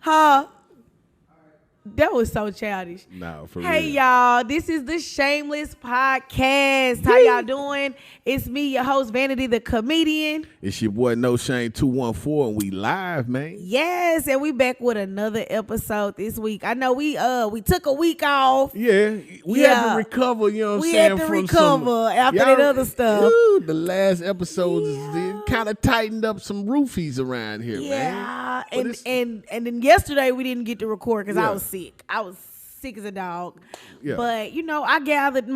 Huh? That was so childish. No, for Hey, real. y'all. This is the Shameless Podcast. How y'all doing? It's me, your host, Vanity the comedian. It's your boy No Shame 214, and we live, man. Yes, and we back with another episode this week. I know we took a week off. Yeah, we had to recover, you know what I'm saying? We had to recover after that other stuff. Dude, the last episode kind of tightened up some roofies around here, man. Yeah, and then yesterday we didn't get to record because I was sick. I was sick as a dog. Yeah. But I gathered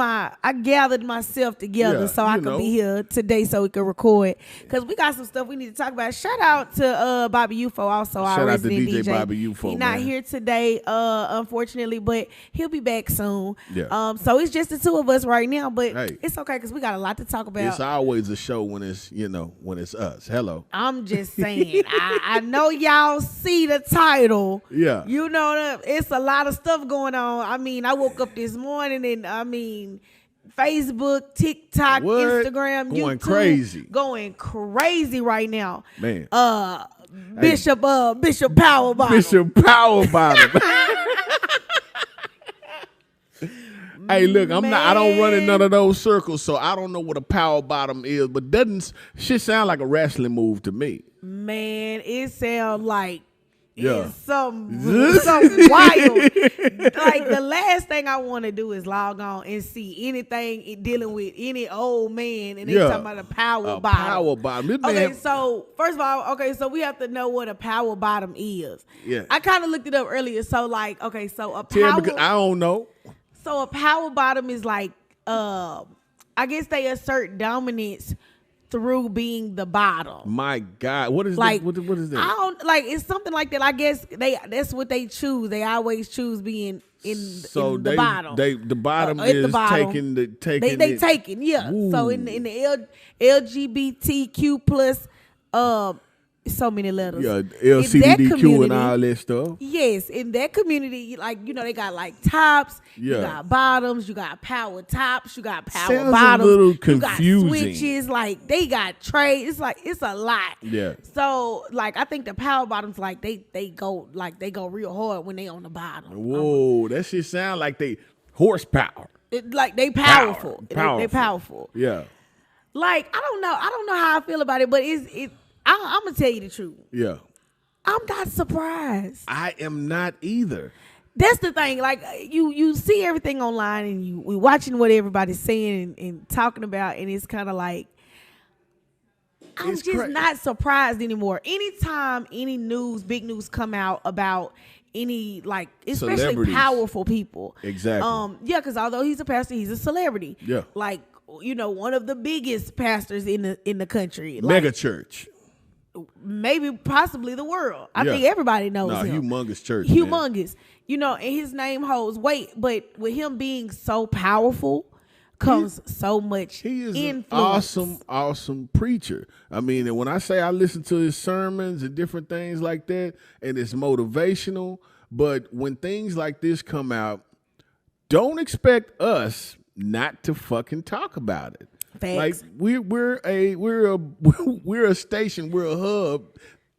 myself together so I could be here today so we could record. Because we got some stuff we need to talk about. Shout out to Bobby UFO also. Shout out to DJ Bobby UFO. He's not here today, unfortunately, but he'll be back soon. Yeah. So it's just the two of us right now, but it's okay because we got a lot to talk about. It's always a show when it's us. Hello. I'm just saying. I know y'all see the title. Yeah. It's a lot of stuff going on. I mean, I woke up this morning and Facebook, TikTok, Instagram, YouTube, going crazy right now. Man. Bishop Power Bottom. Bishop Power Bottom. Hey, look, I don't run in none of those circles, so I don't know what a power bottom is, but doesn't shit sound like a wrestling move to me. Man, it sounds like it's something wild. Like the last thing I want to do is log on and see anything dealing with any old man and they talking about a power bottom. Power bottom. Okay, so first of all, so we have to know what a power bottom is. Yeah. I kind of looked it up earlier. So a power. Because I don't know. So a power bottom is like, I guess they assert dominance through being the bottom. My God, what is that? What is that? I don't it's something like that. I guess that's what they choose. They always choose being in the bottom. The bottom is taking. They taking. Ooh. So in the LGBTQ plus so many letters. Yeah, LCBDQ and all that stuff. Yes, in that community, they got like tops, you got bottoms, you got power tops, you got power bottoms, a little confusing. You got switches, they got trades. It's a lot. Yeah. So I think the power bottoms they go real hard when they on the bottom. Whoa, that shit sound like they horsepower. They powerful. They powerful. Yeah. I don't know how I feel about it, but I'm gonna tell you the truth. Yeah. I'm not surprised. I am not either. That's the thing. You see everything online and we watching what everybody's saying and talking about, and it's kind of like I'm not surprised anymore. Anytime any big news come out about any especially powerful people. Exactly. Because although he's a pastor, he's a celebrity. Yeah. One of the biggest pastors in the country. Mega church. Maybe possibly the world. I think everybody knows him. Humongous church. Humongous. And his name holds weight, but with him being so powerful comes so much influence. He is an awesome preacher. I mean, and when I say I listen to his sermons and different things like that, and it's motivational, but when things like this come out, don't expect us not to fucking talk about it. Facts. We're a station, we're a hub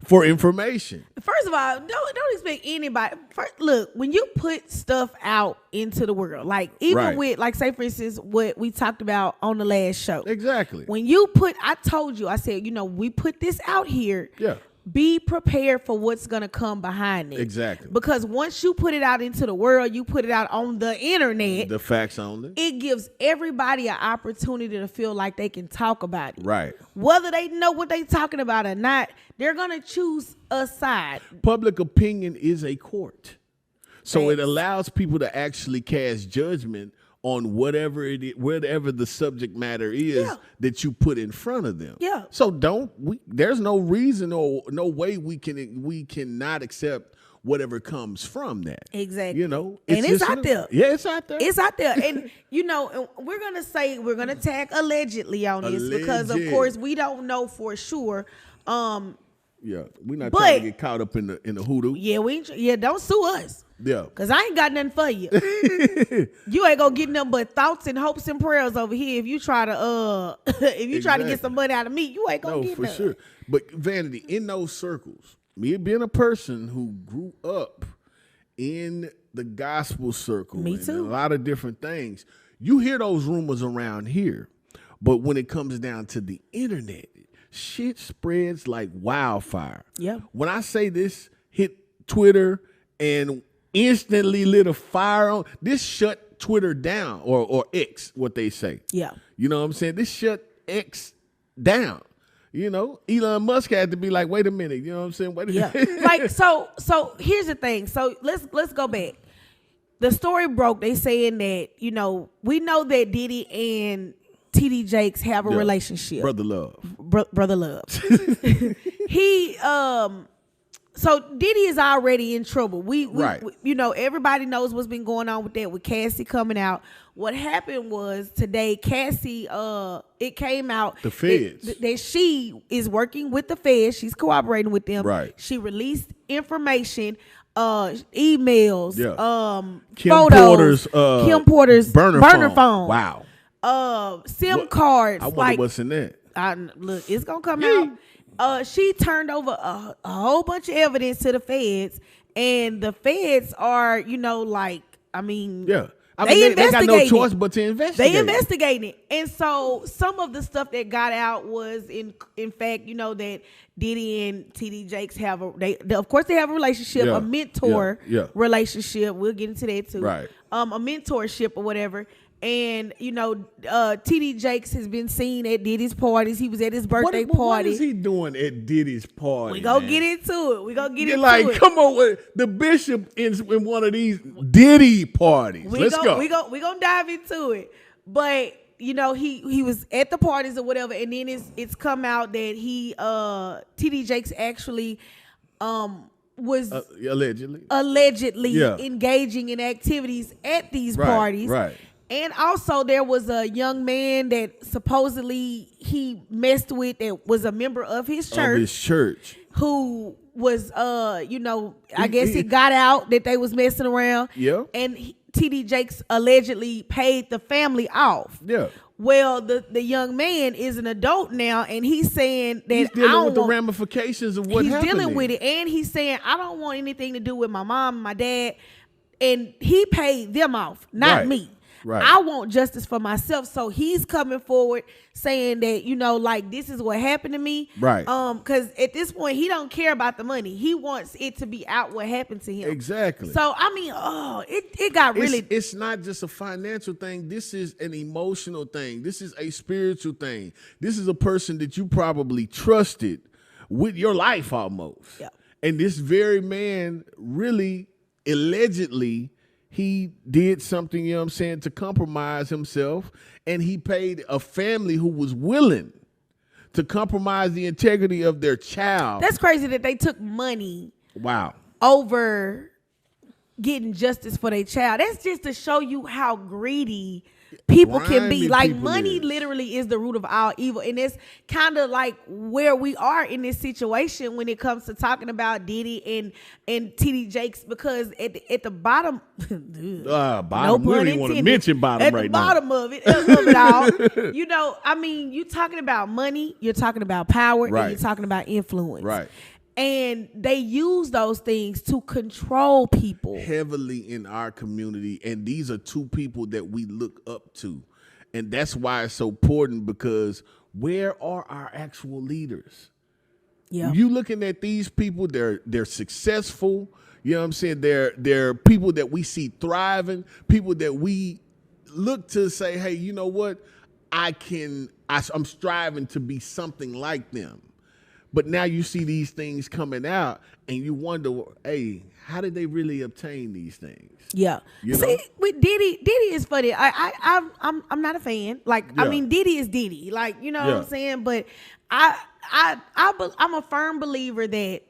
for information. First of all, don't expect anybody. Look, when you put stuff out into the world, with say for instance what we talked about on the last show. Exactly. When I told you, I said, we put this out here. Yeah. Be prepared for what's going to come behind it. Exactly. Because once you put it out into the world, you put it out on the internet. The facts only. It gives everybody an opportunity to feel like they can talk about it. Right. Whether they know what they're talking about or not, they're going to choose a side. Public opinion is a court. So it allows people to actually cast judgment on whatever the subject matter is that you put in front of them. Yeah. So there's no reason or no way we cannot accept whatever comes from that. Exactly. It's out there. Yeah, it's out there. It's out there. And we're gonna tag allegedly on this because of course we don't know for sure. Yeah, we're not trying to get caught up in the hoodoo. Yeah, don't sue us. Yeah. Because I ain't got nothing for you. You ain't going to get nothing but thoughts and hopes and prayers over here. If you try to try to get some money out of me, you ain't going to get nothing. No, for sure. But Vanity, in those circles, me being a person who grew up in the gospel circle, me and too, a lot of different things, you hear those rumors around here, but when it comes down to the internet, shit spreads like wildfire. Yeah. When I say this hit Twitter and instantly lit a fire on, this shut Twitter down, or X, what they say. Yeah. You know what I'm saying? This shut X down. You know, Elon Musk had to be like, wait a minute. You know what I'm saying? Wait a minute. Like, so here's the thing. So let's go back. The story broke. They saying that, you know, we know that Diddy and TD Jakes have a relationship. Brother love. Brother love. So Diddy is already in trouble. We you know, everybody knows what's been going on with that, with Cassie coming out. What happened was today, Cassie, it came out the feds that she is working with the feds. She's cooperating with them. Right. She released information, emails, Kim photos, Kim Porter's burner phone. Wow. SIM cards. I wonder what's in that. Look, it's gonna come out. She turned over a whole bunch of evidence to the feds, and the feds are, you know, like, I mean, yeah. I mean, they got no choice but to investigate. They investigating it. And so some of the stuff that got out was in fact, you know, that Diddy and TD Jakes have of course they have a relationship, a mentor relationship. We'll get into that too. Right. A mentorship or whatever. And, you know, TD Jakes has been seen at Diddy's parties. He was at his birthday party. What is he doing at Diddy's party? We gonna get into it. We gonna get into like, it. Come on, with the bishop in one of these Diddy parties. Let's go. We gonna dive into it. But, you know, he was at the parties or whatever, and then it's come out that he TD Jakes actually was allegedly engaging in activities at these parties. Right. And also there was a young man that supposedly he messed with that was a member of his church. Who was, you know, I guess it got out that they was messing around. Yeah. And TD Jakes allegedly paid the family off. Yeah. Well, the young man is an adult now, and he's saying that he's dealing with the ramifications of what happened. He's dealing with it, and he's saying, I don't want anything to do with my mom and my dad. And he paid them off, not me. Right. I want justice for myself. So he's coming forward saying that, you know, like, this is what happened to me. Right. Because at this point, he don't care about the money. He wants it to be out what happened to him. Exactly. So, I mean, it got really... It's not just a financial thing. This is an emotional thing. This is a spiritual thing. This is a person that you probably trusted with your life almost. Yeah. And this very man really, allegedly... he did something, you know what I'm saying, to compromise himself, and he paid a family who was willing to compromise the integrity of their child. That's crazy that they took money over getting justice for their child. That's just to show you how greedy people can be. Like, money literally is the root of all evil. And it's kind of like where we are in this situation when it comes to talking about Diddy and TD Jakes, because at the bottom, bottom, we don't even want to mention bottom right now. At the bottom of it all, you know, I mean, you're talking about money, you're talking about power, and you're talking about influence. Right. And they use those things to control people heavily in our community. And these are two people that we look up to. And that's why it's so important, because where are our actual leaders? Yeah. You looking at these people, they're successful. You know what I'm saying? They're people that we see thriving, people that we look to say, hey, you know what? I'm striving to be something like them. But now you see these things coming out, and you wonder, hey, how did they really obtain these things? Yeah. See, with Diddy is funny. I'm not a fan. Like, I mean, Diddy is Diddy. Like, you know what I'm saying? But I'm a firm believer that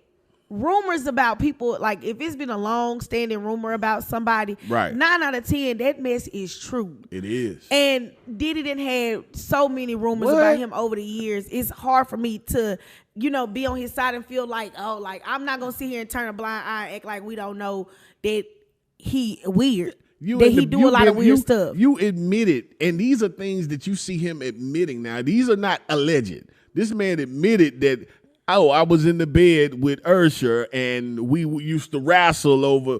rumors about people, like, if it's been a long-standing rumor about somebody, 9 out of 10, that mess is true. It is. And Diddy didn't have so many rumors about him over the years. It's hard for me to, you know, be on his side and feel like, oh, like, I'm not gonna sit here and turn a blind eye and act like we don't know that he weird. He do a lot of weird stuff. You admit it, and these are things that you see him admitting now. These are not alleged. This man admitted that oh, I was in the bed with Usher and we used to wrestle over,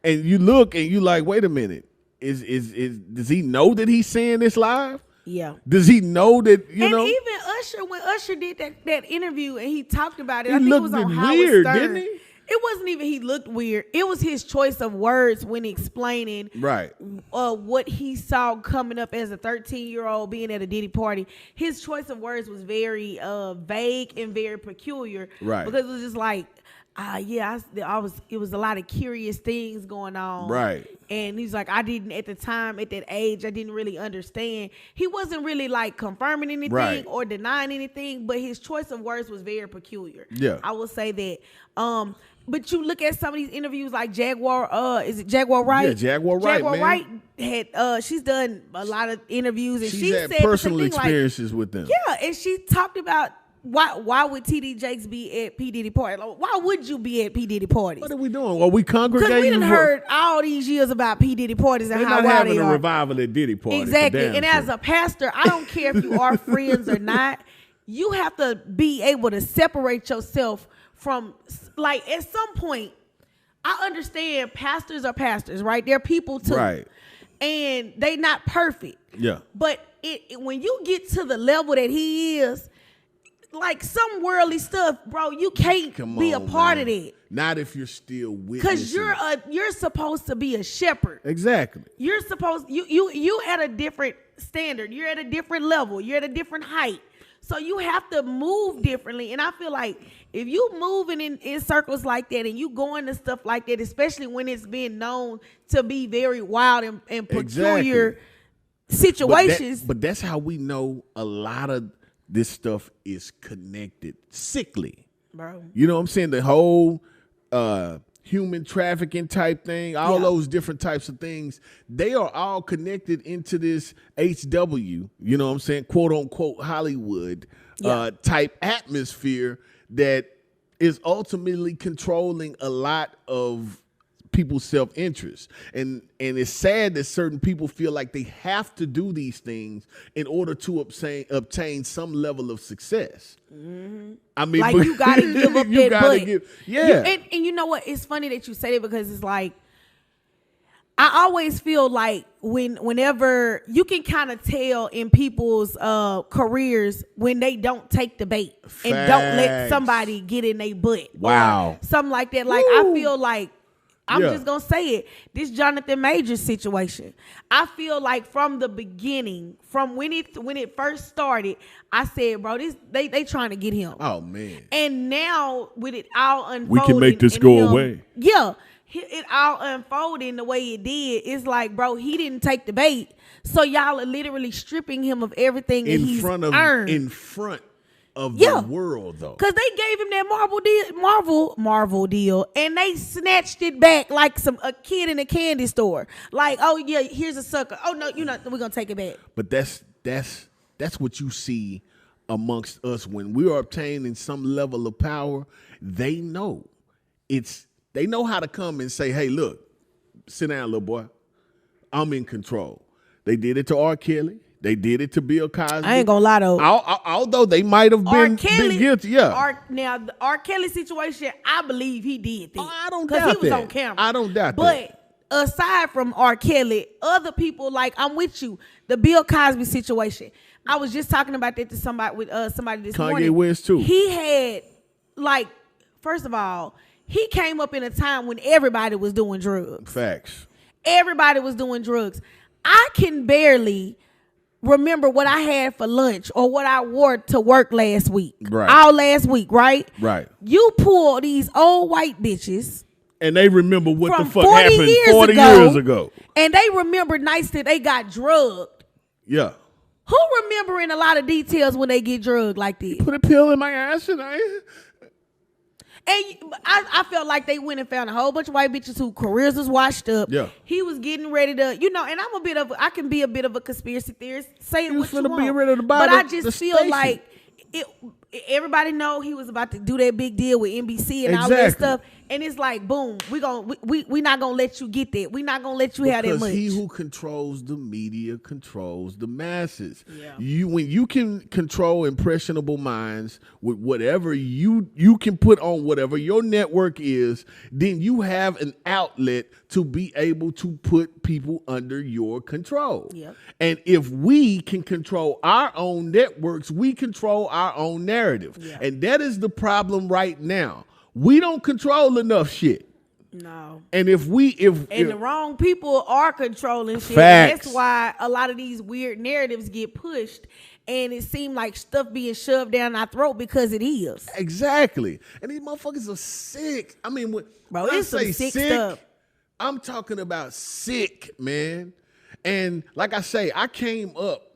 and you look and you like, wait a minute, does he know that he's saying this live? Yeah. Does he know that, you know? And even Usher, when Usher did that interview and he talked about it, He I think it looked was on weird, Howard Stern. didn't he? It wasn't even he looked weird. It was his choice of words when explaining what he saw coming up as a 13-year-old being at a Diddy party. His choice of words was very vague and very peculiar. Right. Because it was just like, it was a lot of curious things going on. Right. And he's like, at that age, I didn't really understand. He wasn't really like confirming anything or denying anything, but his choice of words was very peculiar. Yeah. I will say that. But you look at some of these interviews like Jaguar, is it Jaguar Wright? Yeah, Jaguar Wright, Jaguar man. Wright had, she's done a lot of interviews and She's she had said personal the thing, experiences with them. Yeah, and she talked about why would TD Jakes be at P Diddy party? Like, why would you be at P Diddy parties? What are we doing? Are we congregating? Because we done heard all these years about P Diddy parties and They're how not wild having they a are. revival at Diddy parties. Exactly. And as a pastor, I don't care if you are friends or not. You have to be able to separate yourself from, like, at some point, I understand pastors are pastors, right? They're people too. Right. And they not perfect. Yeah. But when you get to the level that he is, like some worldly stuff, bro, you can't be a part of that. Not if you're still witnessing. Because you're supposed to be a shepherd. Exactly. You're supposed you at a different standard. You're at a different level. You're at a different height. So you have to move differently. And I feel like if you moving in circles like that and you going to stuff like that, especially when it's being known to be very wild and peculiar situations. But that's how we know a lot of this stuff is connected. Sickly. Bro. You know what I'm saying? The whole human trafficking type thing, all those different types of things, they are all connected into this HW, you know what I'm saying, quote unquote Hollywood type atmosphere that is ultimately controlling a lot of people's self-interest. And it's sad that certain people feel like they have to do these things in order to obtain some level of success. Mm-hmm. I mean, like you gotta give up that butt. And you know what? It's funny that you say that because it's like I always feel like whenever you can kind of tell in people's careers when they don't take the bait and don't let somebody get in their butt. Wow. Something like that. Like I feel like I'm just going to say it. This Jonathan Majors situation. I feel like from the beginning, from when it first started, I said, bro, they trying to get him. Oh, man. And now with it all unfolding. We can make this go away. Yeah. It all unfolding the way it did. It's like, bro, he didn't take the bait. So y'all are literally stripping him of everything that he's earned. In front of the world, though. Because they gave him that Marvel deal, and they snatched it back like a kid in a candy store. Like, oh, yeah, here's a sucker. Oh, no, we're going to take it back. But that's what you see amongst us. When we are obtaining some level of power, they know how to come and say, hey, look, sit down, little boy. I'm in control. They did it to R. Kelly. They did it to Bill Cosby. I ain't gonna lie though. Although they might have been guilty, Now the R. Kelly situation, I believe he did that. I don't doubt that. Because he was on camera. I don't doubt that. But aside from R. Kelly, other people, like, I'm with you. The Bill Cosby situation. I was just talking about that to somebody this morning. Kanye West too. He had, like, first of all, he came up in a time when everybody was doing drugs. Facts. Everybody was doing drugs. I can barely remember what I had for lunch or what I wore to work last week. Right. All last week, right? Right. You pull these old white bitches. And they remember what the fuck 40 happened years 40 ago, years ago. And they remember nights that they got drugged. Yeah. Who remembering a lot of details when they get drugged like this? Put a pill in my ass and I felt like they went and found a whole bunch of white bitches whose careers was washed up. Yeah. He was getting ready to, and I can be a bit of a conspiracy theorist. Say it what you want. Be ready to buy but I just feel station. like everybody know he was about to do that big deal with NBC and all that stuff. And it's like, boom, we not gonna let you get that. We not gonna let you have that much. Because he who controls the media controls the masses. Yeah. When you can control impressionable minds with whatever you can put on whatever your network is, then you have an outlet to be able to put people under your control. Yep. And if we can control our own networks, we control our own narrative. Yeah. And that is the problem right now. We don't control enough shit. No. And if the wrong people are controlling shit, facts. that's why a lot of these weird narratives get pushed, and it seems like stuff being shoved down our throat because it is. Exactly. And these motherfuckers are sick. I mean, when I say sick stuff. I'm talking about sick, man. And like I say, I came up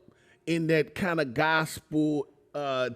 in that kind of gospel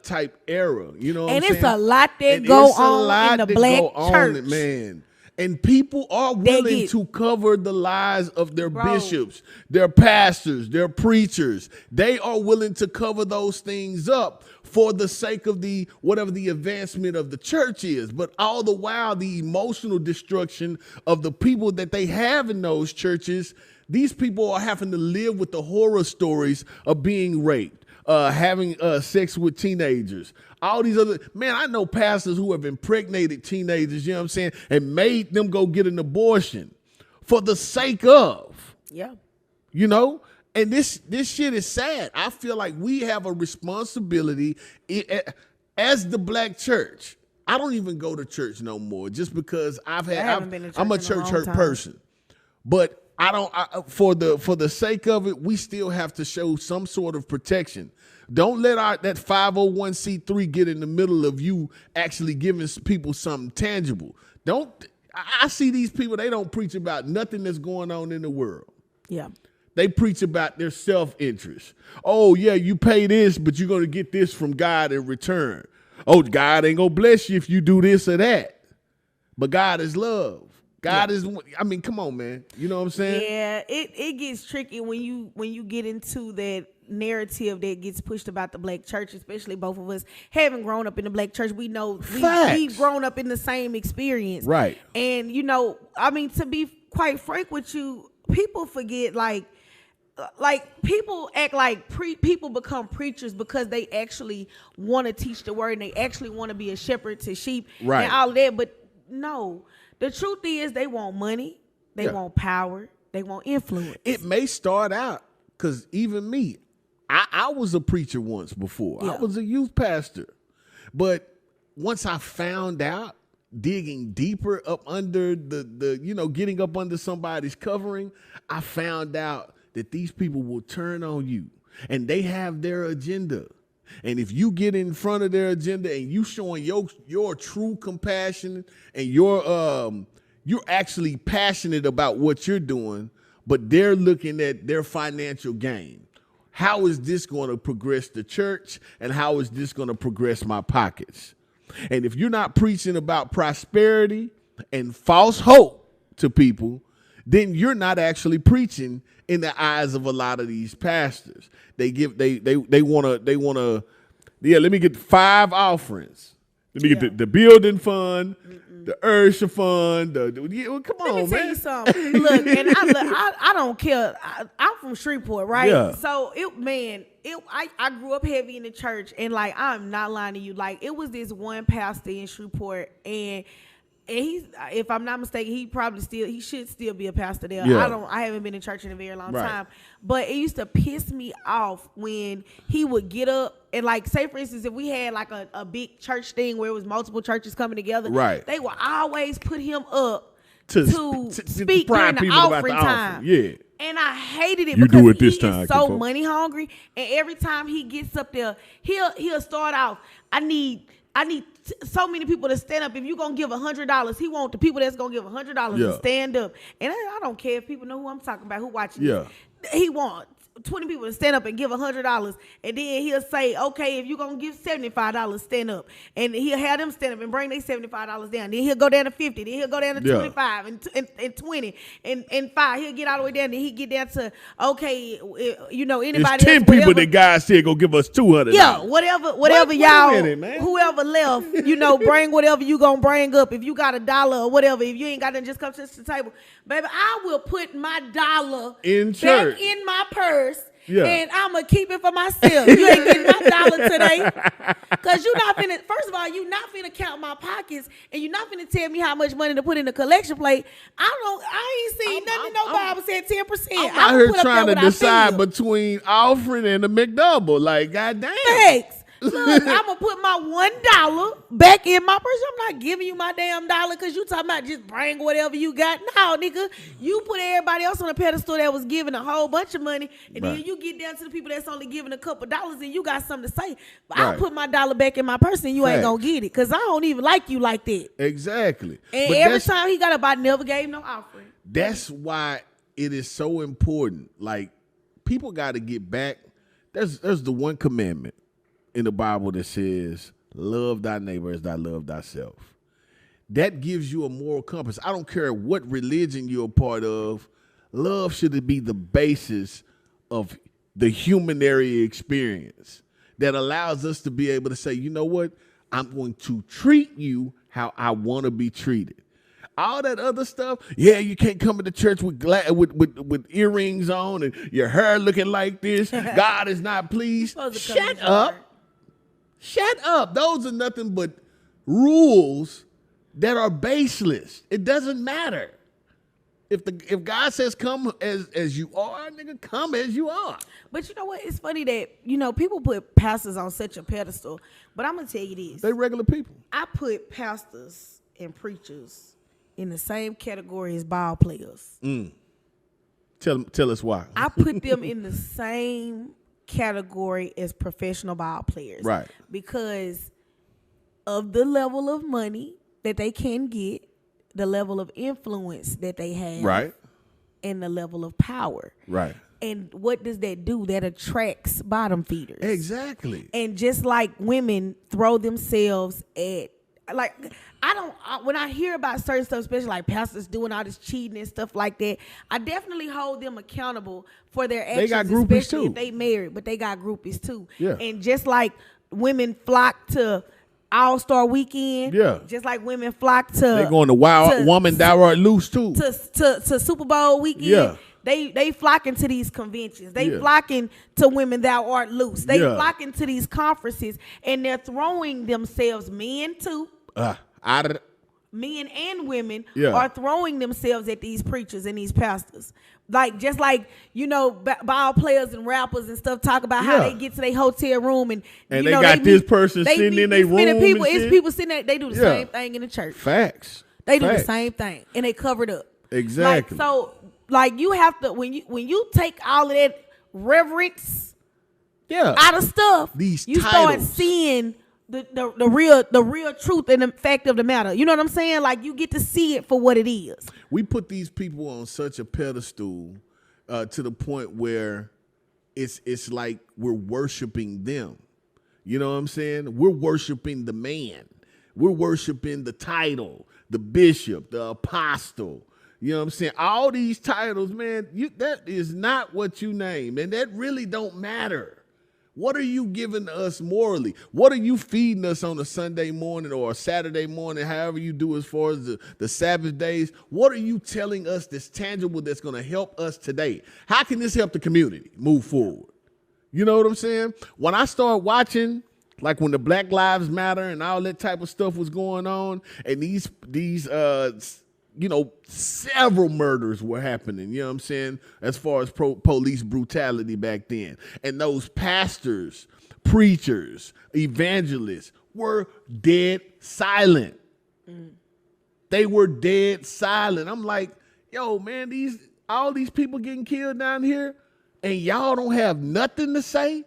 type era, you know what I'm saying? And it's a lot that go on in the black church. Man. And people are willing to cover the lies of their bishops, their pastors, their preachers. They are willing to cover those things up for the sake of whatever the advancement of the church is. But all the while, the emotional destruction of the people that they have in those churches, these people are having to live with the horror stories of being raped, having sex with teenagers, all these other, man, I know pastors who have impregnated teenagers, you know what I'm saying, and made them go get an abortion for the sake of. Yeah. You know? And this shit is sad. I feel like we have a responsibility as the black church. I don't even go to church no more just because I'm a church hurt person. But for the sake of it, we still have to show some sort of protection. Don't let that 501c3 get in the middle of you actually giving people something tangible. I see these people, they don't preach about nothing that's going on in the world. Yeah. They preach about their self-interest. Oh, yeah, you pay this, but you're going to get this from God in return. Oh, God ain't going to bless you if you do this or that. But God is love. God is, I mean, come on, man. You know what I'm saying? Yeah, it gets tricky when you get into that narrative that gets pushed about the black church, especially both of us having grown up in the black church. We know we've grown up in the same experience. Right. And, you know, I mean, to be quite frank with you, people forget, like people act like people become preachers because they actually want to teach the word and they actually want to be a shepherd to sheep and all that. But no, the truth is they want money, they want power, they want influence. It may start out, because even me, I was a preacher once before. I was a youth pastor. But once I found out, digging deeper up under getting up under somebody's covering, I found out that these people will turn on you and they have their agenda. And if you get in front of their agenda and you showing your true compassion and you're actually passionate about what you're doing, but they're looking at their financial gain. How is this going to progress the church, and how is this going to progress my pockets? And if you're not preaching about prosperity and false hope to people, then you're not actually preaching in the eyes of a lot of these pastors. They want to, let me get 5 offerings. Let me get the building fund, the Ursha fund. Come on, man. Let me tell you something. Look, and I don't care. I'm from Shreveport, right? Yeah. So I grew up heavy in the church, and like, I'm not lying to you. Like, it was this one pastor in Shreveport, and he's, if I'm not mistaken, he should still be a pastor there. Yeah. I haven't been in church in a very long time, but it used to piss me off when he would get up and, like, say for instance, if we had like a big church thing where it was multiple churches coming together, they would always put him up to speak during the offering time. Yeah. And I hated it you because do it this he time, is so money hungry, and every time he gets up there, he'll start off, I need so many people to stand up. If you're going to give $100, he want the people that's going to give $100 to stand up. And I don't care if people know who I'm talking about, who watching this. He wants 20 people to stand up and give $100, and then he'll say, okay, if you're gonna give $75, stand up, and he'll have them stand up and bring their $75 down. Then he'll go down to 50. Then he'll go down to 25 and 20 and 5. He'll get all the way down. Then he get down to anybody. It's 10 people that God said go give us $200. Yeah, whatever y'all, whoever left, bring whatever you gonna bring up. If you got $1 or whatever, if you ain't got nothing, just come to the table, baby. I will put my dollar in church, back in my purse. Yeah. And I'm going to keep it for myself. You ain't getting my dollar today. Because you're not finna, first of all, you're not finna count my pockets, and you're not finna tell me how much money to put in the collection plate. I ain't seen nothing in no Bible said 10%. I'm out here trying to decide between offering and the McDouble. Like, goddamn. Thanks. Look, I'm going to put my $1 back in my purse. I'm not giving you my damn dollar because you talking about just bring whatever you got. No, nigga. You put everybody else on a pedestal that was giving a whole bunch of money, and then you get down to the people that's only giving a couple dollars, and you got something to say. But I'll put my dollar back in my purse, and you ain't going to get it because I don't even like you like that. Exactly. And but every time he got up, I never gave no offering. That's why it is so important. Like, people got to get back. There's the one commandment in the Bible that says, love thy neighbor as thou love thyself. That gives you a moral compass. I don't care what religion you're a part of. Love should be the basis of the humanary experience that allows us to be able to say, you know what? I'm going to treat you how I want to be treated. All that other stuff, you can't come into church with earrings on and your hair looking like this. God is not pleased. Shut up. Shut up. Those are nothing but rules that are baseless. It doesn't matter. If God says come as you are, nigga, come as you are. But you know what? It's funny that, people put pastors on such a pedestal. But I'm going to tell you this. They regular people. I put pastors and preachers in the same category as ball players. Tell us why. I put them in the same category as professional ball players. Right. Because of the level of money that they can get, the level of influence that they have. Right. And the level of power. Right. And what does that do? That attracts bottom feeders. Exactly. And just like women throw themselves at, when I hear about certain stuff, especially like pastors doing all this cheating and stuff like that, I definitely hold them accountable for their actions. They got groupies especially too. If they married, but they got groupies too. Yeah. And just like women flock to All-Star Weekend, just like women flock to, they're going to Wild Woman Thou Art Loose too. To Super Bowl weekend. Yeah. They flocking to these conventions. They flocking to Women Thou Art Loose. They flocking to these conferences, and they're throwing themselves, men too. Men and women are throwing themselves at these preachers and these pastors. Just like ball players and rappers and stuff talk about how they get to their hotel room and they got this person sitting in their room. It's people sitting there. They do the same thing in the church. Facts. They do the same thing, and they cover it up. Exactly. You have to when you take all of that reverence out of stuff, you start seeing the real truth and the fact of the matter. You know what I'm saying? Like, you get to see it for what it is. We put these people on such a pedestal to the point where it's like we're worshiping them. You know what I'm saying? We're worshiping the man. We're worshiping the title, the bishop, the apostle. You know what I'm saying? All these titles, man, that is not what you name. And that really don't matter. What are you giving us morally? What are you feeding us on a Sunday morning or a Saturday morning, however you do as far as the Sabbath days? What are you telling us that's tangible that's going to help us today? How can this help the community move forward? You know what I'm saying? When I start watching, like when the Black Lives Matter and all that type of stuff was going on, and these several murders were happening, you know what I'm saying, as far as police brutality back then. And those pastors, preachers, evangelists were dead silent. They were dead silent. I'm like, yo, man, all these people getting killed down here, and y'all don't have nothing to say?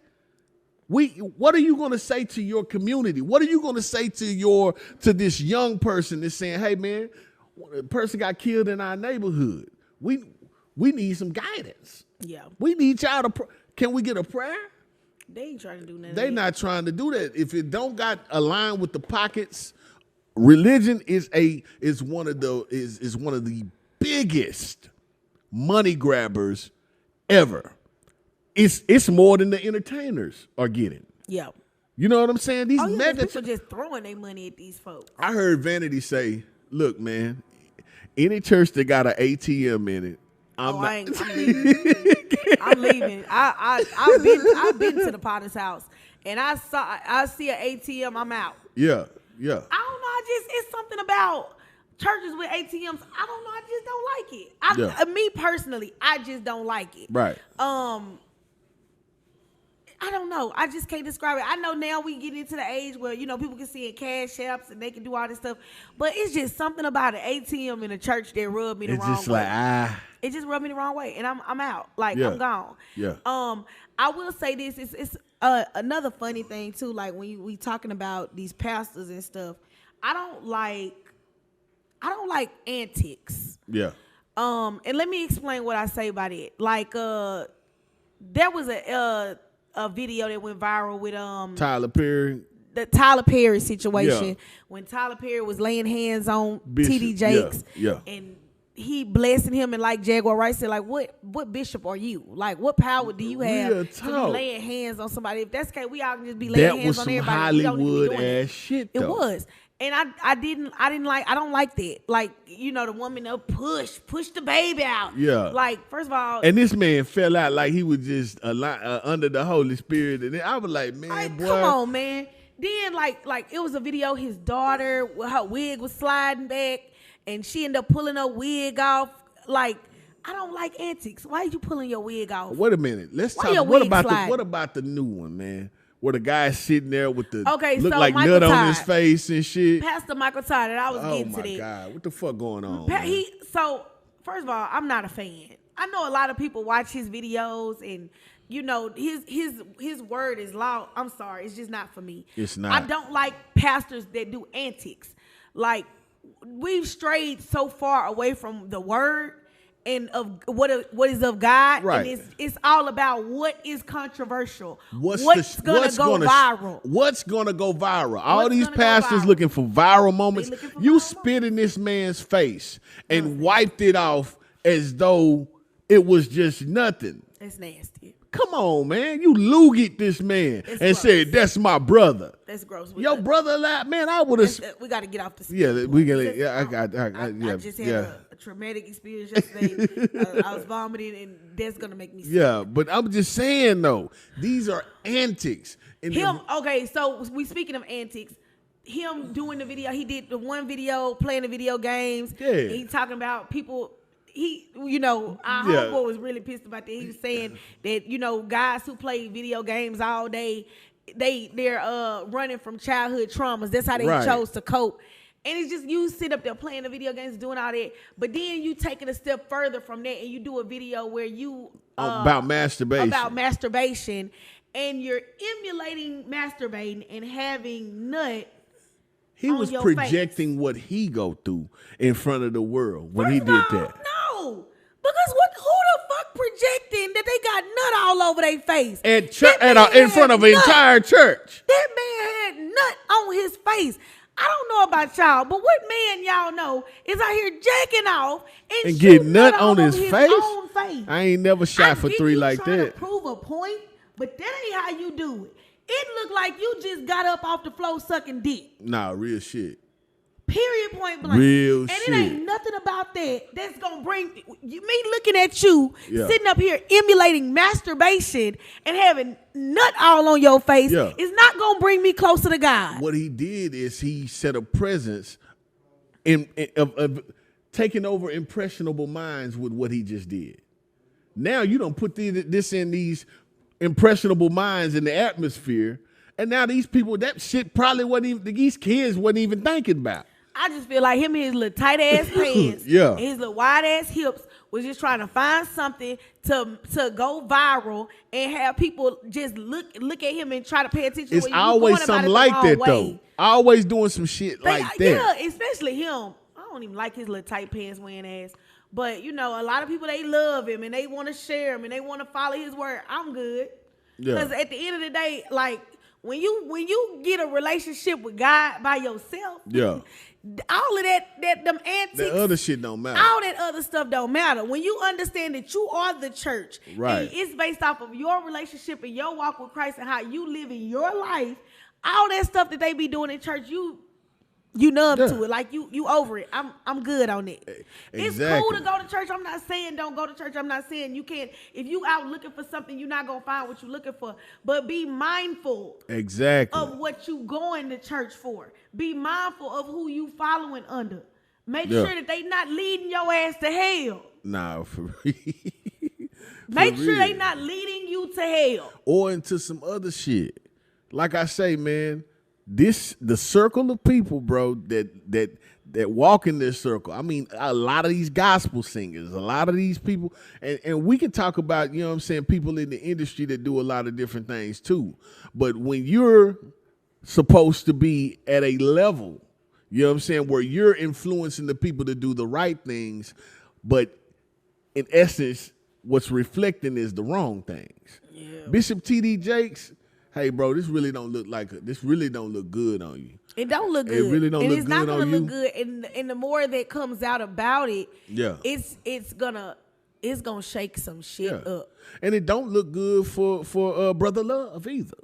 What are you going to say to your community? What are you going to say to this young person that's saying, hey, man, a person got killed in our neighborhood. We need some guidance. Yeah. We need y'all to. Can we get a prayer? They ain't trying to do nothing. They not trying to do that. If it don't got aligned with the pockets, religion is one of the biggest money grabbers ever. It's more than the entertainers are getting. Yeah. You know what I'm saying? These mega people just throwing their money at these folks. I heard Vanity say, "Look, man, any church that got an ATM in it, I'm leaving. I'm leaving. I've been to the Potter's house, and I see an ATM. I'm out. Yeah. I don't know. It's something about churches with ATMs. I don't know. I just don't like it. Me personally, I just don't like it. Right. I don't know. I just can't describe it. I know now we get into the age where, people can see in cash apps and they can do all this stuff. But it's just something about an ATM in a church that rubbed me the wrong way. It's just like, It just rubbed me the wrong way. And I'm out. Like, I'm gone. Yeah. I will say this. It's another funny thing, too. Like, when we talking about these pastors and stuff, I don't like antics. Yeah. And let me explain what I say by that. Like, there was a video that went viral with Tyler Perry. The Tyler Perry situation when Tyler Perry was laying hands on T.D. Jakes and he blessing him, and like Jaguar Wright said, like what bishop are you? Like what power do you have to be laying hands on somebody? If that's the case, we all can just be laying hands on everybody. That was some Hollywood ass shit though. It was. And I don't like that. Like, the woman push the baby out. Yeah. Like, first of all. And this man fell out like he was just under the Holy Spirit. And I was like, man, boy. Come on, man. Then, like it was a video, his daughter, her wig was sliding back, and she ended up pulling her wig off. Like, I don't like antics. Why are you pulling your wig off? Wait a minute. Let's talk. What about the new one, man? Where the guy's sitting there with the look like Michael nut Todd, on his face and shit. Pastor Michael Todd, and I was getting to that. Oh my God, what the fuck going on? So first of all, I'm not a fan. I know a lot of people watch his videos, and his word is law. I'm sorry, it's just not for me. It's not. I don't like pastors that do antics. Like, we've strayed so far away from the word and of what is of God, right? And it's all about what is controversial. What's gonna go viral? All these pastors looking for viral moments. You spit in this man's face and wiped it off as though it was just nothing. It's nasty. Come on, man. You loogied this man and said, "That's my brother." That's gross. Your brother alive, man. I would have. We got to get off the. Yeah, we got. Yeah, I just had a traumatic experience yesterday. I was vomiting, and that's gonna make me sick. Yeah, but I'm just saying though, these are antics. Okay, so we speaking of antics. Him doing the video, he did the one video playing the video games. Yeah, he talking about people. Our homeboy was really pissed about that. He was saying that, guys who play video games all day, they're running from childhood traumas. That's how they chose to cope. And it's just, you sit up there playing the video games, doing all that, but then you take it a step further from that and you do a video where you about masturbation, and you're emulating masturbating and having nut. He was projecting what he go through in front of the world when he did that. No, because who the fuck projecting that they got nut all over their face in front of an entire church? That man had nut on his face. I don't know about y'all, but what man y'all know is out here jacking off and getting nut on his face? Own face. I ain't never shot for three like that. To prove a point, but that ain't how you do it. It looked like you just got up off the floor sucking dick. Nah, real shit. Period, point blank. Real shit. And it ain't nothing about that that's going to bring me looking at you sitting up here emulating masturbation and having nut all on your face is not going to bring me closer to God. What he did is he set a presence of taking over impressionable minds with what he just did. Now you don't put this in these impressionable minds in the atmosphere, and now these people, that shit probably wasn't even, these kids wasn't even thinking about. I just feel like him and his little tight ass pants and his little wide ass hips was just trying to find something to go viral and have people just look at him and try to pay attention. It's always something like that though. Always doing some shit like that. Yeah, especially him. I don't even like his little tight pants wearing ass. But, you know, a lot of people, they love him and they want to share him and they want to follow his word. I'm good. Because at the end of the day, like, when you get a relationship with God by yourself, all of them antics, that other shit don't matter. All that other stuff don't matter. When you understand that you are the church, right? And it's based off of your relationship and your walk with Christ and how you live in your life. All that stuff that they be doing in church, you numb to it. Like you over it. I'm good on it. Exactly. It's cool to go to church. I'm not saying don't go to church. I'm not saying you can't. If you out looking for something, you're not gonna find what you're looking for. But be mindful of what you going to church for. Be mindful of who you following under. Make sure that they not leading your ass to hell. Nah, for real. Make sure they not leading you to hell. Or into some other shit. Like I say, man, the circle of people, bro, that walk in this circle. I mean, a lot of these gospel singers, a lot of these people, and we can talk about, you know what I'm saying, people in the industry that do a lot of different things too. But when you're supposed to be at a level, you know what I'm saying, where you're influencing the people to do the right things, but in essence, what's reflecting is the wrong things. Yeah. Bishop T.D. Jakes, hey, bro, this really don't look good on you. It don't look good. It really don't look good on you. It's not gonna look good. And the more that comes out about it, it's gonna shake some shit up. And it don't look good for Brother Love either.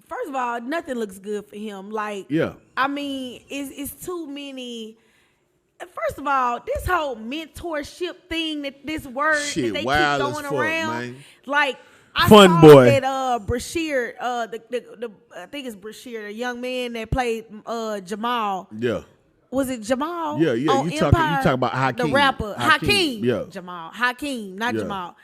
First of all, nothing looks good for him. Like, I mean, it's too many. First of all, this whole mentorship thing, this word that they keep throwing around, man. Like, I saw boy. That Brashear, I think it's Brashear, the young man that played Jamal. Yeah. Was it Jamal? Yeah. You talking about Hakeem, the rapper Hakeem. Yeah. Jamal Hakeem, not Jamal.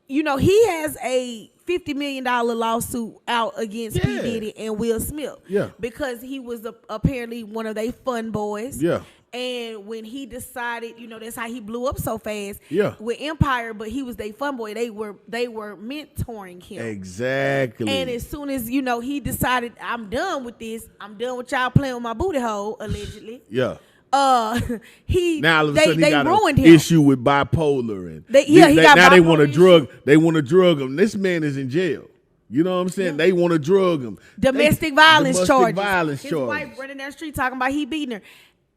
You know, he has a $50 million lawsuit out against P Diddy and Will Smith. Yeah. Because he was apparently one of their fun boys. Yeah. And when he decided, you know, that's how he blew up so fast with Empire, but he was their fun boy. They were mentoring him. Exactly. And as soon as, you know, he decided, I'm done with this. I'm done with y'all playing with my booty hole, allegedly. Yeah. Now all of a sudden he got ruined an him. issue with bipolar and now they want to drug him. This man is in jail. You know what I'm saying? They want to drug him. Domestic violence charges. His charges. wife running down the street talking about he beating her.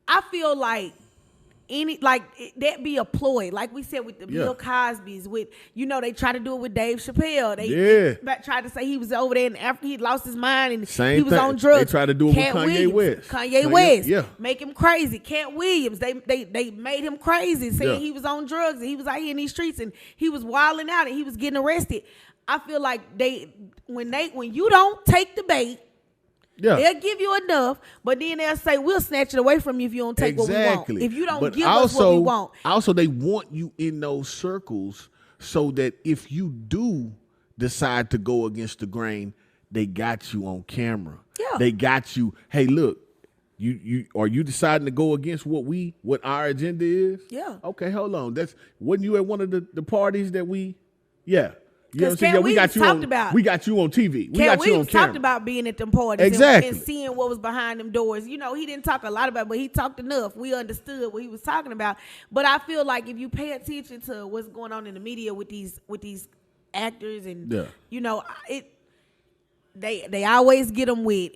I feel like that be a ploy, like we said with the Bill Cosby's, with, you know, they try to do it with Dave Chappelle. They tried to say he was over there and after he lost his mind and he was on drugs. They tried to do it with Kanye West. Kanye West, make him crazy. Cat Williams, they made him crazy, saying he was on drugs and he was out here in these streets and he was wilding out and he was getting arrested. I feel like when you don't take the bait. Yeah. They'll give you enough, but then they'll say, we'll snatch it away from you if you don't take what we want. If you don't give us what we want. Also, they want you in those circles so that if you do decide to go against the grain, they got you on camera. Yeah. They got you, hey, look, you are you deciding to go against what our agenda is? Yeah. Okay, hold on. Wasn't you at one of the parties that we You know what I'm saying? We got you on TV. We got you on camera. Talked about being at them parties and seeing what was behind them doors. You know, he didn't talk a lot about it, but he talked enough. We understood what he was talking about. But I feel like if you pay attention to what's going on in the media with these actors and you know, they always get them with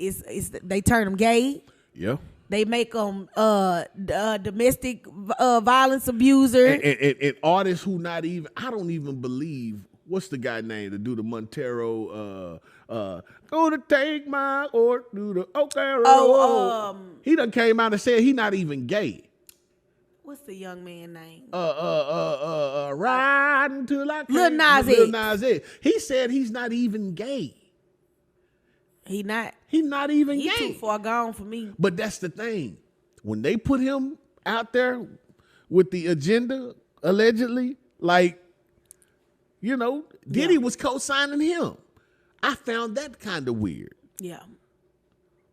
they turn them gay. Yeah. They make them domestic violence abuser and artists who I don't even believe. What's the guy name to do the Montero? Gonna take my or do the he done came out and said he not even gay. What's the young man name? Riding till I Lil Nas X. He said he's not even gay. He not even gay. Too far gone for me. But that's the thing. When they put him out there with the agenda, allegedly, like, you know, Diddy was co-signing him. I found that kind of weird. Yeah.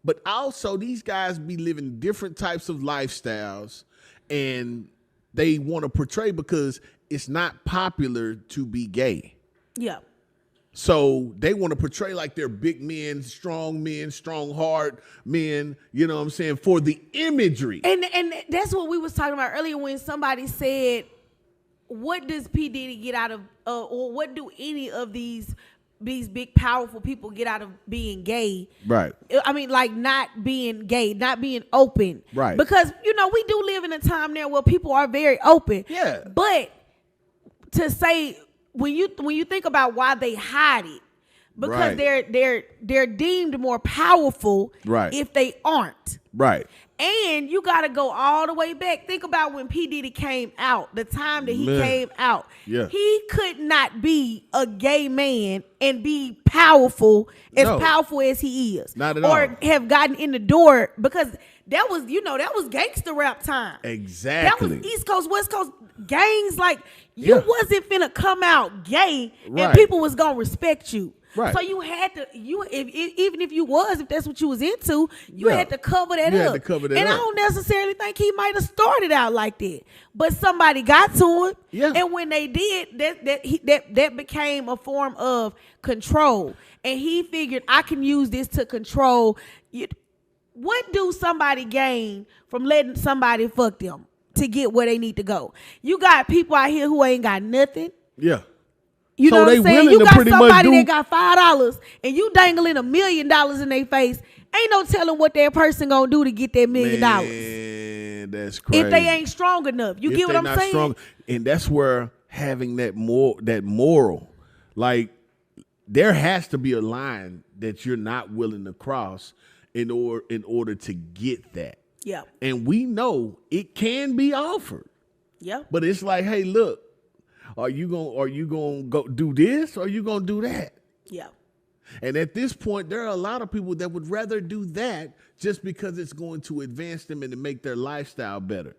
But also, these guys be living different types of lifestyles, and they want to portray because it's not popular to be gay. Yeah. So they want to portray like they're big men, strong heart men, you know what I'm saying, for the imagery. And that's what we was talking about earlier when somebody said, what does P Diddy get out of, or what do any of these big powerful people get out of being gay? Right. I mean, like not being gay, not being open. Right. Because, you know, we do live in a time now where people are very open. Yeah. But to say, when you think about why they hide it, because they're deemed more powerful if they aren't. Right. And you got to go all the way back. Think about when P Diddy came out, the time that he came out. Yeah. He could not be a gay man and be powerful as he is. Not at all. Or have gotten in the door, because that was gangster rap time. Exactly. That was East Coast, West Coast gangs. Like, you wasn't finna come out gay and people was gonna respect you. Right. So you had to, even if that's what you was into, you had to cover that up. Had to cover that and up. I don't necessarily think he might have started out like that, but somebody got to him. Yeah. And when they did, that became a form of control. And he figured, I can use this to control you. What do somebody gain from letting somebody fuck them to get where they need to go? You got people out here who ain't got nothing. Yeah. You so know what I'm saying? You got somebody that got $5 and you dangling $1 million in their face. Ain't no telling what that person gonna do to get that $1 million. Man, that's crazy. If they ain't strong enough. You get what I'm saying? Strong, and that's where having that moral, like, there has to be a line that you're not willing to cross in order to get that. Yeah. And we know it can be offered. Yeah. But it's like, hey, look, are you gonna go do this, or are you gonna do that? Yeah. And at this point, there are a lot of people that would rather do that just because it's going to advance them and to make their lifestyle better.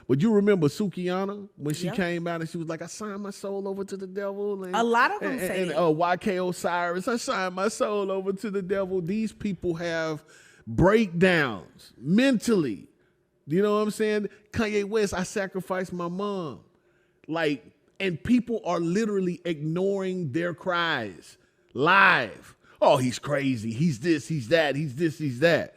But you remember Sukiyana when she came out and she was like, I signed my soul over to the devil. And, a lot of them say that. YK Osiris, I signed my soul over to the devil. These people have breakdowns mentally. You know what I'm saying? Kanye West, I sacrificed my mom. Like, and people are literally ignoring their cries live. Oh, he's crazy. He's this, he's that, he's this, he's that.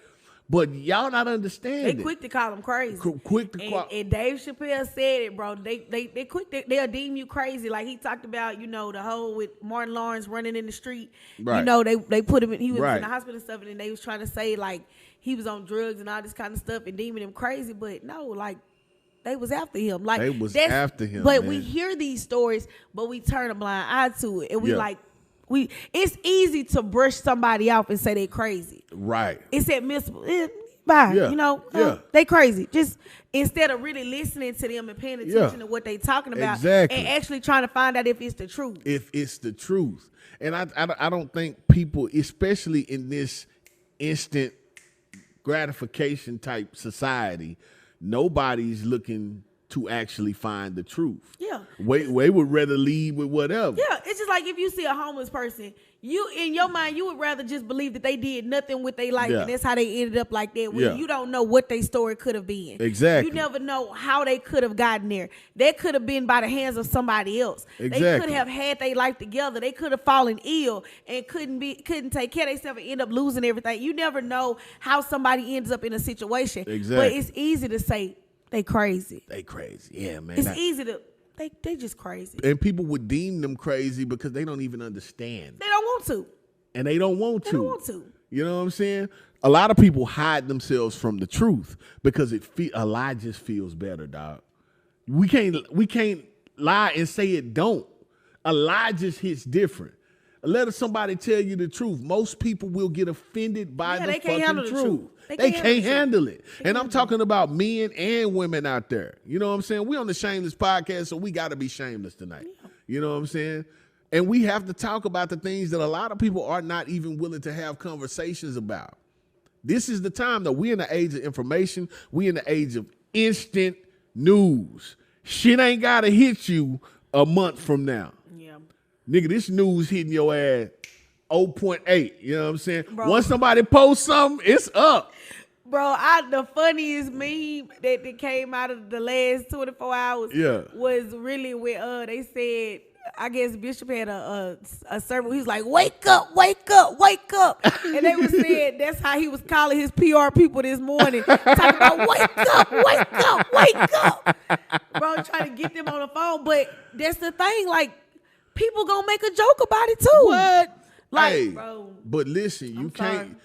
But y'all not understanding. They quick to call him crazy. Quick to call. And Dave Chappelle said it, bro. They quick to, they'll deem you crazy. Like he talked about, you know, the whole with Martin Lawrence running in the street. Right. You know, they put him in, he was in the hospital and stuff, and then they was trying to say like he was on drugs and all this kind of stuff and deeming him crazy. But no, like they was after him. Like they was after him. But man. we hear these stories, but we turn a blind eye to it, and we like. It's easy to brush somebody off and say they crazy. Right. It's admissible. Bye. Yeah. You know, they crazy. Just instead of really listening to them and paying attention to what they talking about and actually trying to find out if it's the truth. If it's the truth. And I don't think people, especially in this instant gratification type society, nobody's looking to actually find the truth. Yeah. They would rather lead with whatever. Yeah. It's just like if you see a homeless person, you in your mind, you would rather just believe that they did nothing with their life and that's how they ended up like that. When you don't know what their story could have been. Exactly. You never know how they could have gotten there. They could have been by the hands of somebody else. Exactly. They could have had their life together. They could have fallen ill and couldn't take care of themselves and end up losing everything. You never know how somebody ends up in a situation. Exactly. But it's easy to say they crazy. They crazy. Yeah, man. It's easy to they just crazy. And people would deem them crazy because they don't even understand. They don't want to. And they don't want to. They don't want to. You know what I'm saying? A lot of people hide themselves from the truth because a lie just feels better, dog. We can't lie and say it don't. A lie just hits different. Let somebody tell you the truth. Most people will get offended by the fucking truth. They can't handle it. And I'm talking about men and women out there. You know what I'm saying? We on the Shameless Podcast, so we got to be shameless tonight. Yeah. You know what I'm saying? And we have to talk about the things that a lot of people are not even willing to have conversations about. This is the time that we're in the age of information. We're in the age of instant news. Shit ain't got to hit you a month from now. Yeah. Nigga, this news hitting your ass 0.8. You know what I'm saying? Bro. Once somebody posts something, it's up. Bro, the funniest meme that came out of the last 24 hours was really when they said, I guess Bishop had a sermon. He was like, wake up, wake up, wake up. And they were saying that's how he was calling his PR people this morning. Talking about wake up, wake up, wake up. Bro, trying to get them on the phone. But that's the thing, like, people gonna make a joke about it too. What? Like, hey, bro. But listen, you can't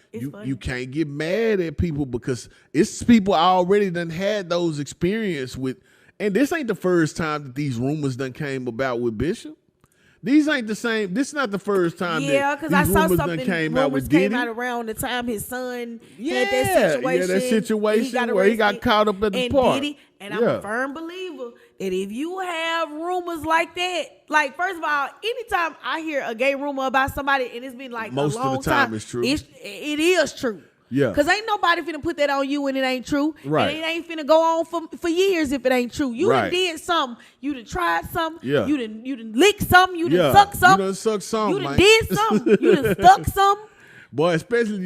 get mad at people because it's people already done had those experience with. And this ain't the first time that these rumors done came about with Bishop. These ain't the same. This is not the first time. Yeah, because I saw something. Rumors came out around the time his son had that situation. Yeah, that situation where he got caught up at the park. And I'm a firm believer that if you have rumors like that, like, first of all, anytime I hear a gay rumor about somebody and it's been like most a long of the time it's true. It is true. Yeah. Because ain't nobody finna put that on you when it ain't true. Right. And it ain't finna go on for years if it ain't true. You right. done did something. You done tried something. Yeah. You done licked something. You done sucked something. You done sucked something, you done did something. You done stuck something. Boy, especially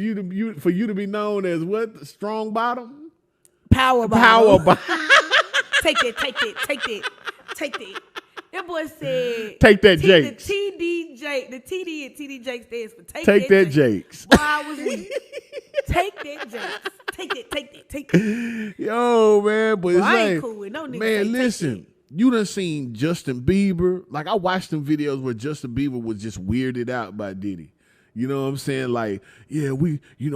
for you to be known as what? Strong bottom? Power bottom. Power bottom. Take that. That boy said, take that, Jakes. The TD and TD Jakes stands for take that, Jakes. Boy, I was with take that, Jakes. Take that. Yo, man, but it's I like, ain't cool with no niggas. Man, listen, you done seen Justin Bieber. Like, I watched them videos where Justin Bieber was just weirded out by Diddy. You know what I'm saying? Like, yeah, I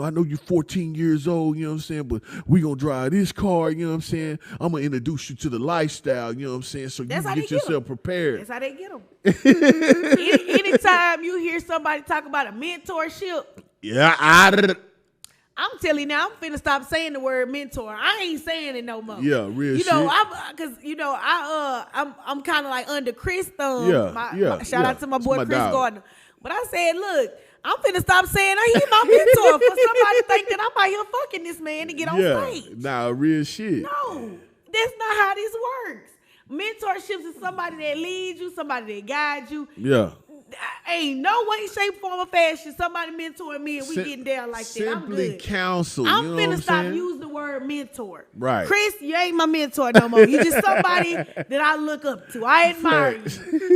know you're 14 years old, you know what I'm saying? But we gonna drive this car, you know what I'm saying? I'm gonna introduce you to the lifestyle, you know what I'm saying? So you get yourself prepared. That's how they get them. Anytime you hear somebody talk about a mentorship, I'm telling you now, I'm finna stop saying the word mentor. I ain't saying it no more. Yeah, real shit. I'm kind of like under Chris thumb. Shout out to my boy Chris Gardner. But I said, look, I'm finna stop saying he's my mentor for somebody to think that I'm out here fucking this man to get on stage. Nah, real shit. No, that's not how this works. Mentorships is somebody that leads you, somebody that guides you. Yeah. Ain't no way, shape, form, or fashion somebody mentoring me and we getting down like that. I'm good. Simply counsel. I'm finna stop using the word mentor. Right. Chris, you ain't my mentor no more. You just somebody that I look up to. I admire you.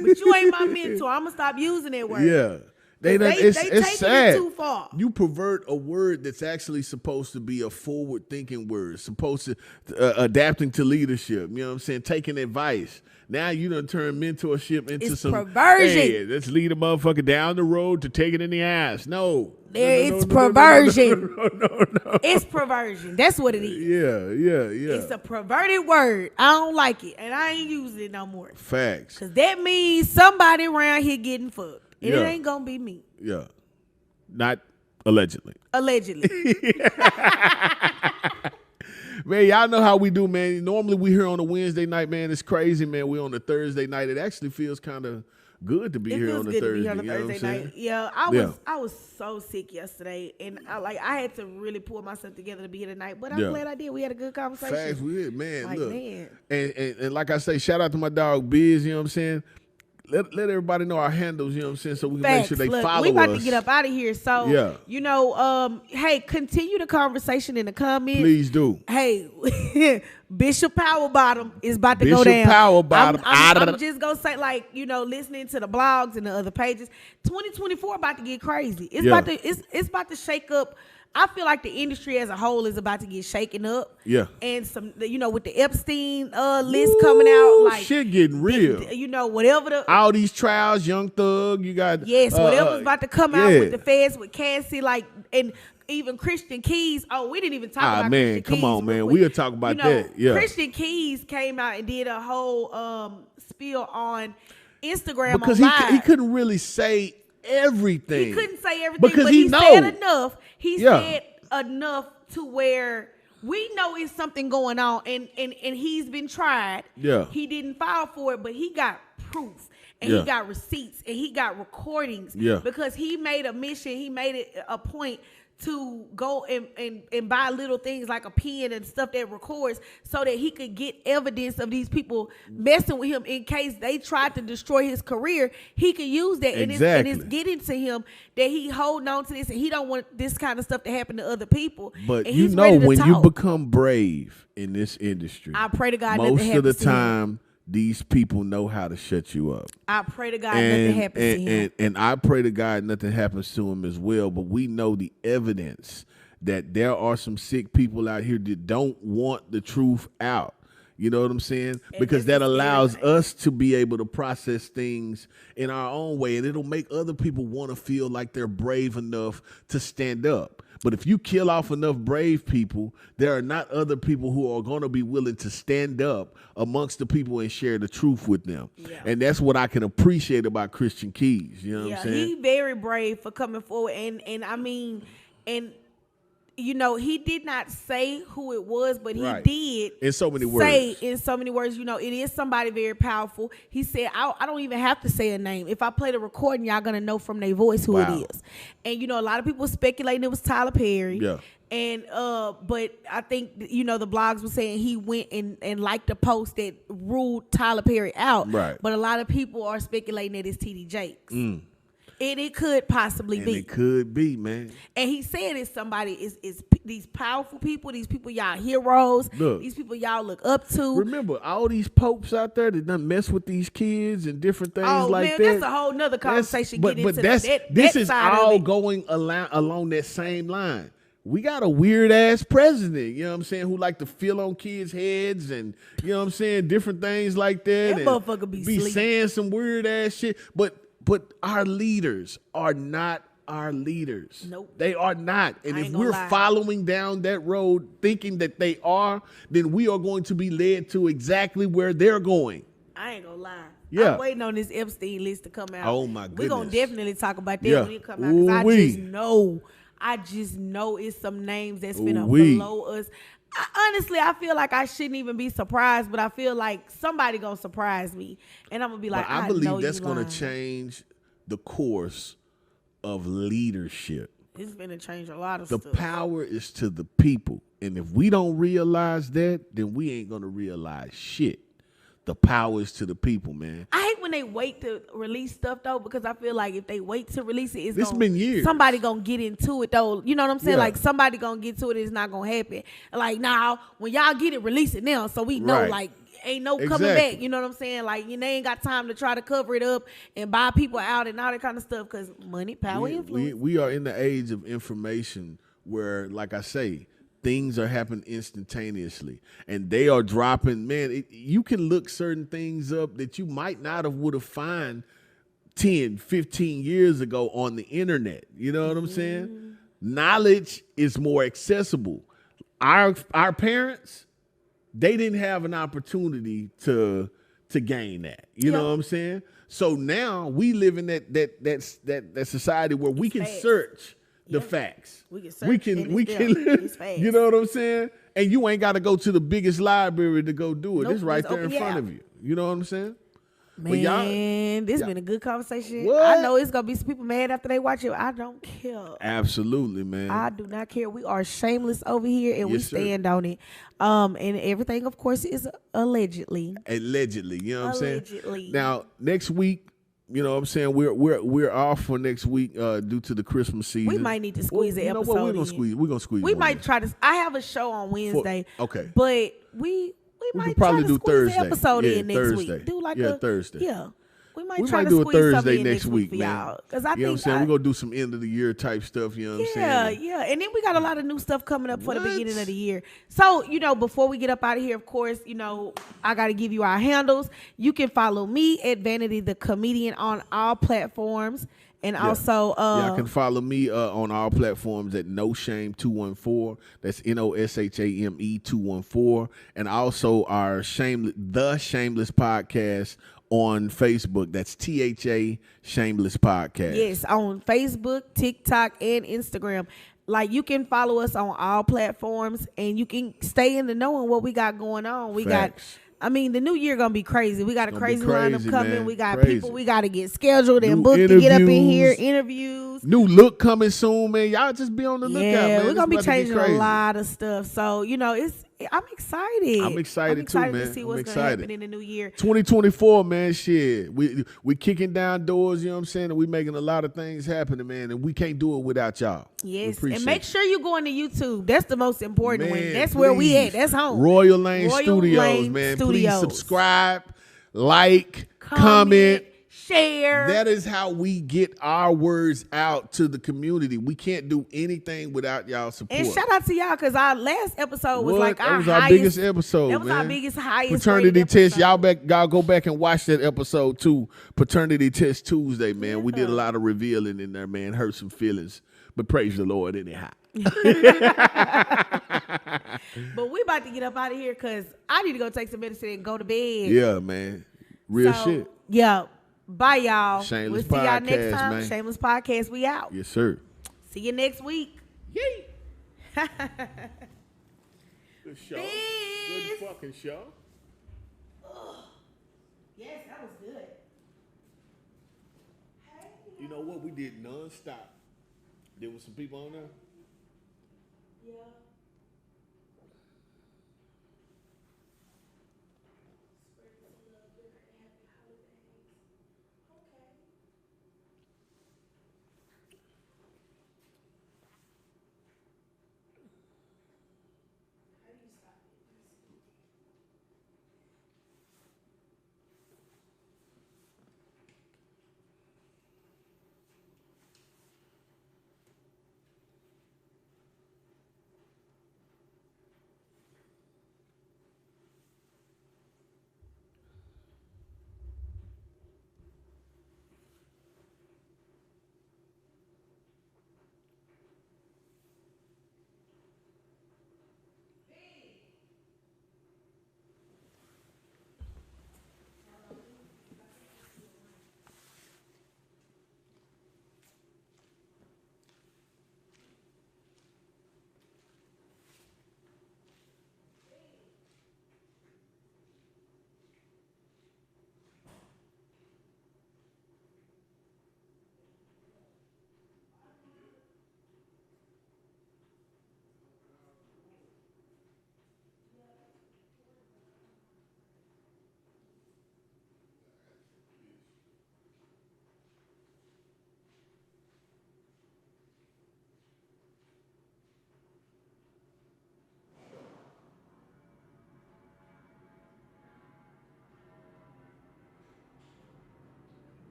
But you ain't my mentor. I'm gonna stop using that word. Yeah. It's sad. It too far. You pervert a word that's actually supposed to be a forward-thinking word, supposed to adapting to leadership. You know what I'm saying? Taking advice. Now you done turn mentorship into some perversion. Hey, let's lead a motherfucker down the road to take it in the ass. No. It's perversion. No. It's perversion. That's what it is. Yeah. It's a perverted word. I don't like it, and I ain't using it no more. Facts. Because that means somebody around here getting fucked. And it ain't gonna be me. Yeah. Not allegedly. Allegedly. Man, y'all know how we do, man. Normally we here on a Wednesday night, man. It's crazy, man. We on a Thursday night. It actually feels kind of good to be here on a Thursday night. Yeah, I was so sick yesterday, and I had to really pull myself together to be here tonight. But I'm glad I did. We had a good conversation. Facts, we did, man. Like, look, man. And like I say, shout out to my dog Biz. You know what I'm saying? Let everybody know our handles, you know what I'm saying, so we can make sure they follow us. We about to get up out of here. So, hey, continue the conversation in the comments. Please do. Hey, Bishop Power Bottom is about to go down. Bishop Power Bottom. I'm just going to say, listening to the blogs and the other pages, 2024 about to get crazy. It's about to shake up. I feel like the industry as a whole is about to get shaken up. Yeah. And with the Epstein list coming out, like shit getting real. Whatever all these trials, Young Thug, you got whatever's about to come out with the feds, with Cassie, and even Christian Keys. Oh, we didn't even talk about man, Christian Keys. Come on, man. We'll talk about that. Yeah. Christian Keys came out and did a whole spiel on Instagram because he couldn't really say everything. He couldn't say everything, because but he said enough. He said enough to where we know it's something going on, and he's been tried. Yeah. He didn't file for it, but he got proof, and he got receipts, and he got recordings. Yeah. Because he made a mission, he made it a point to go and buy little things like a pen and stuff that records so that he could get evidence of these people messing with him in case they tried to destroy his career. He could use that. Exactly. And it's getting to him that he holding on to this and he don't want this kind of stuff to happen to other people. But and you know, when you become brave in this industry, I pray to God most of the time him. These people know how to shut you up. I pray to God nothing happens to him. And I pray to God nothing happens to him as well. But we know the evidence that there are some sick people out here that don't want the truth out. You know what I'm saying? And because that allows us to be able to process things in our own way. And it'll make other people want to feel like they're brave enough to stand up. But if you kill off enough brave people, there are not other people who are going to be willing to stand up amongst the people and share the truth with them. Yeah. And that's what I can appreciate about Christian Keys. You know what I'm saying? He's very brave for coming forward. And I mean, you know, he did not say who it was, but he did in so many words. You know, it is somebody very powerful. He said, I don't even have to say a name. If I play the recording, y'all gonna know from their voice who it is. And you know, a lot of people speculating it was Tyler Perry. Yeah. And but I think, you know, the blogs were saying he went and liked a post that ruled Tyler Perry out. Right. But a lot of people are speculating that it's TD Jakes. And it could possibly be. It could be, man. And he said it's somebody, is these powerful people, these people y'all heroes, these people y'all look up to. Remember, all these popes out there that done mess with these kids and different things like that. That's a whole nother conversation. But this is all going along that same line. We got a weird ass president, you know what I'm saying, who like to feel on kids' heads and, you know what I'm saying, different things like that. That motherfucker be saying some weird ass shit. But our leaders are not our leaders. Nope. They are not. And if we're following down that road thinking that they are, then we are going to be led to exactly where they're going. I ain't gonna lie. Yeah. I'm waiting on this Epstein list to come out. Oh, my goodness. We're going to definitely talk about that when it come out. Because I just know it's some names that's finna below us. Honestly, I feel like I shouldn't even be surprised, but I feel like somebody gonna surprise me, and I'm gonna be like, I believe that's gonna change the course of leadership. It's gonna change a lot of stuff. The power is to the people, and if we don't realize that, then we ain't gonna realize shit. The power is to the people, man. I hate when they wait to release stuff though, because I feel like if they wait to release it, it's been years. Somebody gonna get into it though. You know what I'm saying? Like somebody gonna get to it. It's not gonna happen. Like now, when y'all get it, release it now, so we know like ain't no coming back. You know what I'm saying? Like you ain't got time to try to cover it up and buy people out and all that kind of stuff because money, power, influence. We are in the age of information where, like I say, things are happening instantaneously, and they are dropping. Man, you can look certain things up that you might not have would have found 10, 15 years ago on the internet. You know what I'm saying? Knowledge is more accessible. Our parents, they didn't have an opportunity to gain that. You know what I'm saying? So now we live in that society where we can search the facts. We can you know what I'm saying? And you ain't got to go to the biggest library to go do it. It's right there in front of you. You know what I'm saying? Man, this has been a good conversation. I know it's gonna be some people mad after they watch it. I don't care. Absolutely, man. I do not care. We are shameless over here, and we stand on it. And everything, of course, is allegedly. Allegedly, you know what I'm saying? Allegedly. Now, next week, you know what I'm saying, we're off for next week due to the Christmas season. We might need to squeeze the episode. We're gonna squeeze. We might try to. I have a show on Wednesday. Okay. But we might probably try to do squeeze Thursday. The episode in next Thursday. Week. Do like Thursday. Yeah. We might try to do a squeeze Thursday next week, for man. y'all. Because I you know think what I'm saying? We're going to do some end of the year type stuff, you know what I'm saying? Yeah. And then we got a lot of new stuff coming up for the beginning of the year. So, you know, before we get up out of here, of course, you know, I got to give you our handles. You can follow me at Vanity the Comedian on all platforms. And also, y'all can follow me on all platforms at No Shame 214. That's NOSHAME 214. And also our Shameless Podcast on Facebook. That's THA Shameless Podcast. Yes, on Facebook, TikTok, and Instagram. Like, you can follow us on all platforms, and you can stay in the know on what we got going on. We got I mean, the new year gonna be crazy. We got a crazy lineup coming. Man. We got crazy. people we got to get scheduled New and booked to get up in here. interviews. Interviews. New look coming soon, man. Y'all just be on the lookout, man. Yeah, we're gonna be It's about to changing crazy. a lot of stuff. So I'm excited. I'm excited too, man. To see what's gonna happen in the new year. 2024, man. Shit, we kicking down doors. You know what I'm saying? And we making a lot of things happen, man. And we can't do it without y'all. Yes, and make sure you go into YouTube. That's the most important one. That's please. where we at. That's home. Royal Lane Studios, man. Studios. Please subscribe, like, comment, share. That is how we get our words out to the community. We can't do anything without y'all support. And shout out to y'all because our last episode was like that was our biggest episode. That was our biggest, highest Paternity test. Y'all go back and watch that episode too. Paternity test Tuesday, man. We did a lot of revealing in there, man. Hurt some feelings, but praise the Lord anyhow. But we about to get up out of here because I need to go take some medicine and go to bed. Yeah, man. Real shit. Yeah. Bye, y'all. Shameless We'll see y'all Podcast, next time. man. Shameless Podcast. We out. Yes, sir. See you next week. Yay. Good show. Peace. Good fucking show. Yes, that was good. You know what? We did nonstop. There was some people on there. Yeah.